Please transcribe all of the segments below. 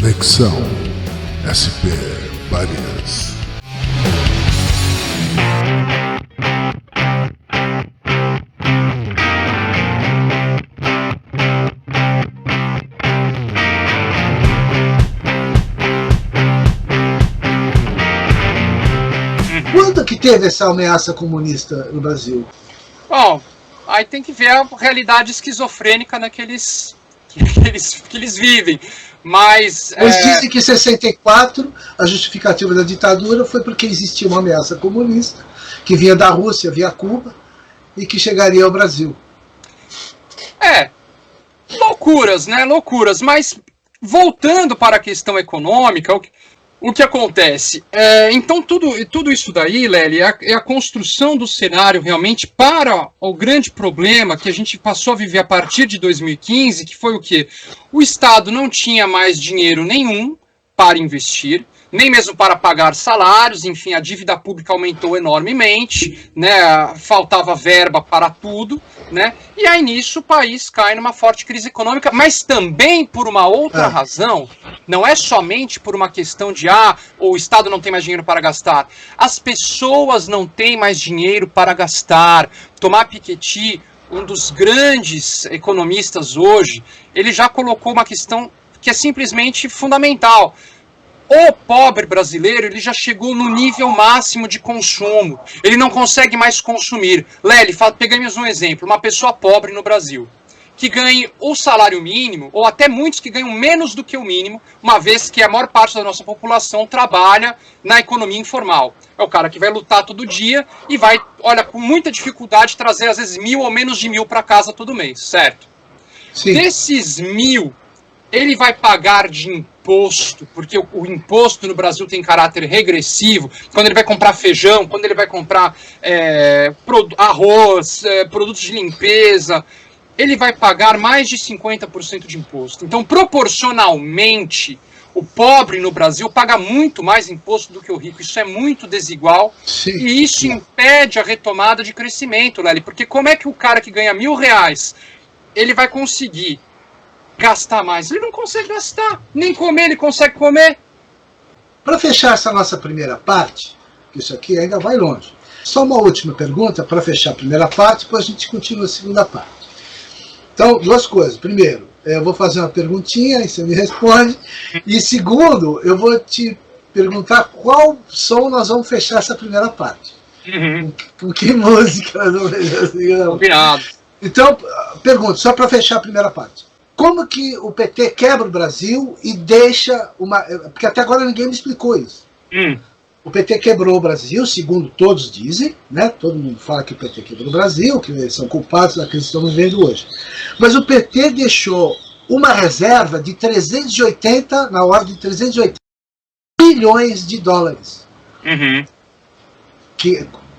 Conexão SP Barias. Quando que teve essa ameaça comunista no Brasil? Bom, aí tem que ver a realidade esquizofrênica que eles vivem. Mas dizem que em 64 a justificativa da ditadura foi porque existia uma ameaça comunista que vinha da Rússia, via Cuba, e que chegaria ao Brasil. Loucuras, né? Loucuras. Mas voltando para a questão econômica, o que acontece? Então, tudo isso daí, Lely, é a construção do cenário realmente para o grande problema que a gente passou a viver a partir de 2015, que foi o quê? O Estado não tinha mais dinheiro nenhum para investir, nem mesmo para pagar salários, enfim, a dívida pública aumentou enormemente, né? Faltava verba para tudo, né? E aí nisso o país cai numa forte crise econômica, mas também por uma outra razão, não é somente por uma questão de o Estado não tem mais dinheiro para gastar, as pessoas não têm mais dinheiro para gastar. Thomas Piketty, um dos grandes economistas hoje, ele já colocou uma questão que é simplesmente fundamental. O pobre brasileiro, ele já chegou no nível máximo de consumo. Ele não consegue mais consumir. Lely, pegamos um exemplo. Uma pessoa pobre no Brasil, que ganhe o salário mínimo, ou até muitos que ganham menos do que o mínimo, uma vez que a maior parte da nossa população trabalha na economia informal. É o cara que vai lutar todo dia e vai, com muita dificuldade, trazer às vezes 1.000 ou menos de 1.000 para casa todo mês, certo? Sim. Desses 1.000, ele vai pagar de imposto, porque o imposto no Brasil tem caráter regressivo, quando ele vai comprar feijão, quando ele vai comprar arroz, produtos de limpeza, ele vai pagar mais de 50% de imposto. Então, proporcionalmente, o pobre no Brasil paga muito mais imposto do que o rico. Isso é muito desigual. Sim. E isso impede a retomada de crescimento, Lely, porque como é que o cara que ganha R$1.000, ele vai conseguir gastar mais? Ele não consegue gastar, nem comer ele consegue comer. Para fechar essa nossa primeira parte, que isso aqui ainda vai longe, só uma última pergunta para fechar a primeira parte, depois a gente continua a segunda parte. Então, duas coisas. Primeiro, eu vou fazer uma perguntinha e você me responde. E segundo, eu vou te perguntar qual som nós vamos fechar essa primeira parte. Com que música nós vamos fechar essa segunda parte? Combinado. Então, pergunto, só para fechar a primeira parte. Como que o PT quebra o Brasil e deixa uma... Porque até agora ninguém me explicou isso. O PT quebrou o Brasil, segundo todos dizem, né? Todo mundo fala que o PT quebrou o Brasil, que eles são culpados da crise que estamos vivendo hoje. Mas o PT deixou uma reserva de 380, na ordem de 380 bilhões de dólares.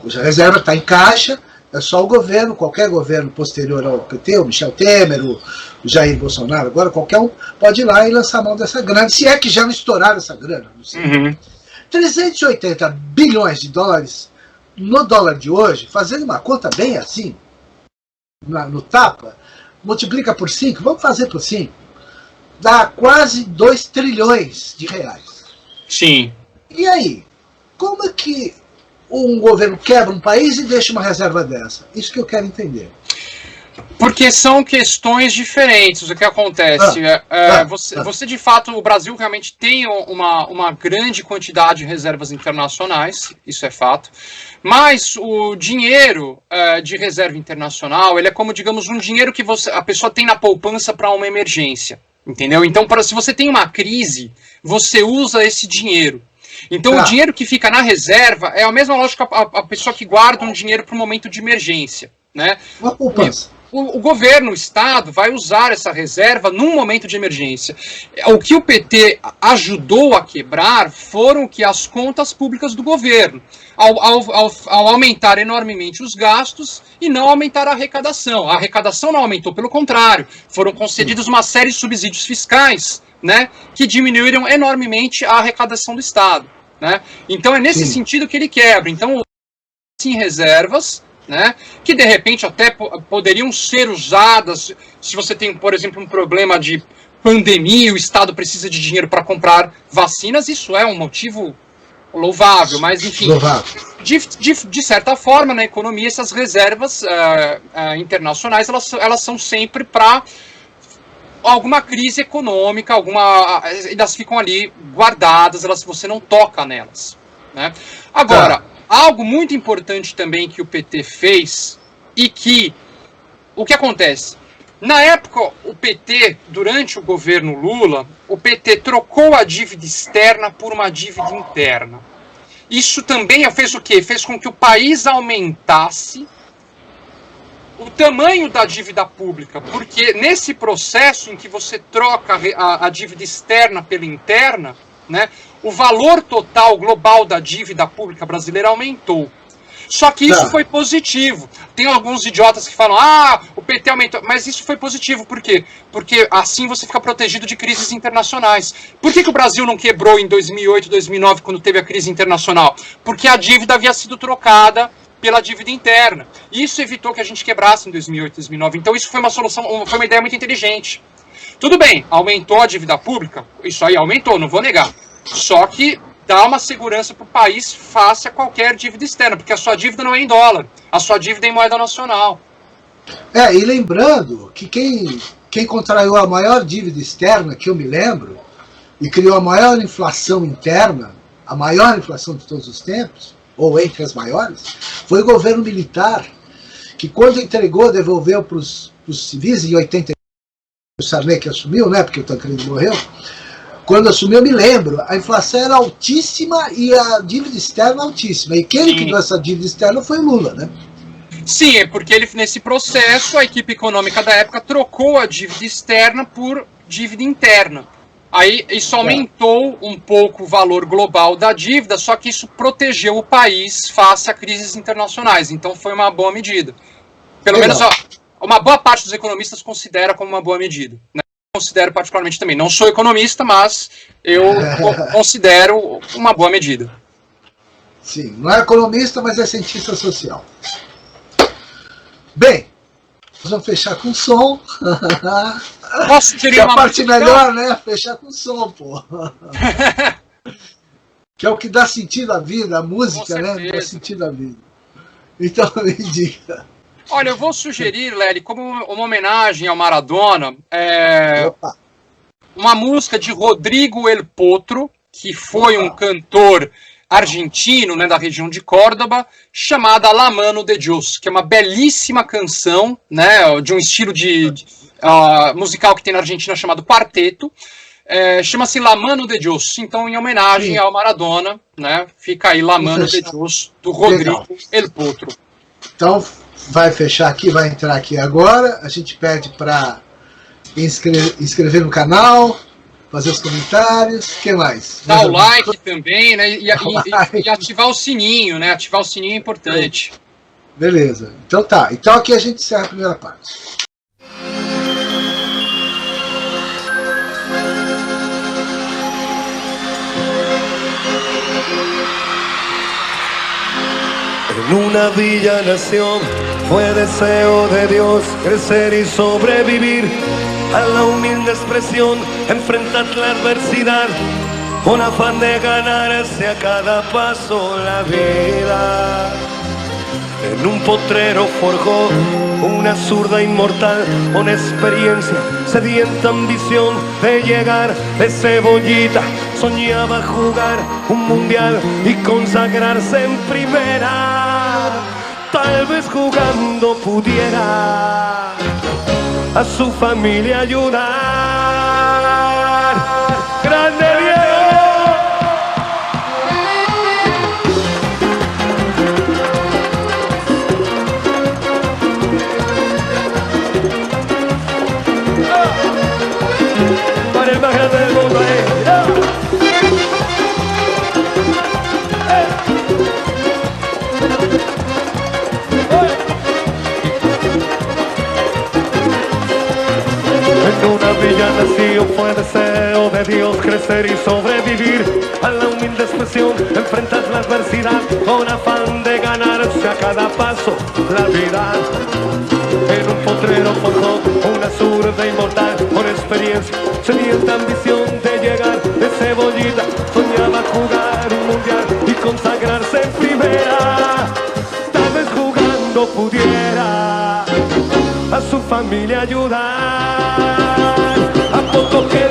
Cuja reserva está em caixa. É só o governo, qualquer governo posterior ao PT, o Michel Temer, o Jair Bolsonaro, agora qualquer um pode ir lá e lançar a mão dessa grana, se é que já não estouraram essa grana. Não sei. 380 bilhões de dólares no dólar de hoje, fazendo uma conta bem assim, no tapa, multiplica por 5, vamos fazer por 5, dá quase 2 trilhões de reais. Sim. E aí, como é que um governo quebra um país e deixa uma reserva dessa? Isso que eu quero entender. Porque são questões diferentes. O que acontece? Você, de fato, o Brasil realmente tem uma grande quantidade de reservas internacionais, isso é fato. Mas o dinheiro de reserva internacional, ele é como, digamos, um dinheiro que a pessoa tem na poupança para uma emergência. Entendeu? Então, se você tem uma crise, você usa esse dinheiro. Então, o dinheiro que fica na reserva é a mesma lógica a pessoa que guarda um dinheiro para um momento de emergência, né? Uma poupança. O governo, o Estado, vai usar essa reserva num momento de emergência. O que o PT ajudou a quebrar foram as contas públicas do governo, ao aumentar enormemente os gastos e não aumentar a arrecadação. A arrecadação não aumentou, pelo contrário, foram concedidos uma série de subsídios fiscais, né, que diminuíram enormemente a arrecadação do Estado, né? Então é nesse sentido que ele quebra. Então, sim, reservas, né, que de repente até poderiam ser usadas se você tem, por exemplo, um problema de pandemia, o Estado precisa de dinheiro para comprar vacinas, isso é um motivo louvável, mas enfim, de certa forma, na economia, essas reservas internacionais, elas são sempre para alguma crise econômica, elas ficam ali guardadas, você não toca nelas, né? Agora, algo muito importante também que o PT fez, e que, o que acontece? Na época, o PT, durante o governo Lula, o PT trocou a dívida externa por uma dívida interna. Isso também fez o quê? Fez com que o país aumentasse o tamanho da dívida pública, porque nesse processo em que você troca a dívida externa pela interna, né, o valor total global da dívida pública brasileira aumentou. Só que isso foi positivo. Tem alguns idiotas que falam, o PT aumentou, mas isso foi positivo, por quê? Porque assim você fica protegido de crises internacionais. Por que o Brasil não quebrou em 2008, 2009, quando teve a crise internacional? Porque a dívida havia sido trocada pela dívida interna. Isso evitou que a gente quebrasse em 2008, 2009. Então isso foi uma solução, foi uma ideia muito inteligente. Tudo bem, aumentou a dívida pública? Isso aí aumentou, não vou negar. Só que dá uma segurança para o país face a qualquer dívida externa, porque a sua dívida não é em dólar, a sua dívida é em moeda nacional. E lembrando que quem contraiu a maior dívida externa, que eu me lembro, e criou a maior inflação interna, a maior inflação de todos os tempos, ou entre as maiores, foi o governo militar, que quando entregou, devolveu para os civis, em 80, o Sarney que assumiu, né, porque o Tancredo morreu, quando assumiu, eu me lembro, a inflação era altíssima e a dívida externa altíssima, e quem que deu essa dívida externa foi o Lula, né? Sim, é porque nesse processo, a equipe econômica da época trocou a dívida externa por dívida interna. Aí isso aumentou um pouco o valor global da dívida, só que isso protegeu o país face a crises internacionais. Então foi uma boa medida. Pelo menos uma boa parte dos economistas considera como uma boa medida. Né? Eu considero particularmente também. Não sou economista, mas eu considero uma boa medida. Sim, não é economista, mas é cientista social. Bem, nós vamos fechar com som. Posso sugerir uma parte melhor, né? Fechar com som, pô. Que é o que dá sentido à vida, a música, né? Dá sentido à vida. Então, me diga. Olha, eu vou sugerir, Lely, como uma homenagem ao Maradona, uma música de Rodrigo El Potro, que foi um cantor argentino, né, da região de Córdoba, chamada La Mano de Dios, que é uma belíssima canção, né, de um estilo musical que tem na Argentina chamado quarteto, chama-se La Mano de Dios, então em homenagem ao Maradona, né, fica aí La Mano de Dios, do Rodrigo El Potro. Então, vai fechar aqui, vai entrar aqui agora, a gente pede para inscrever no canal, fazer os comentários, o que mais? Dar o like também, né? E ativar o sininho, né? Ativar o sininho é importante. Beleza. Então tá. Então aqui a gente encerra a primeira parte. En una villa nació, fue deseo de Dios crecer y sobrevivir. A la humilde expresión, enfrentar la adversidad, con afán de ganarse a cada paso la vida. En un potrero forjó una zurda inmortal, con experiencia, sedienta ambición de llegar de cebollita. Soñaba jugar un mundial y consagrarse en primera. Tal vez jugando pudiera a su familia ayudar. ¡Grande Diego! Para el más grande del mundo, En una villa nació, fue deseo de Dios crecer y sobrevivir. A la humilde expresión, enfrentar la adversidad, con afán de ganarse a cada paso la vida. En un potrero forjó una zurda inmortal, con experiencia, familia ayudar. A poco que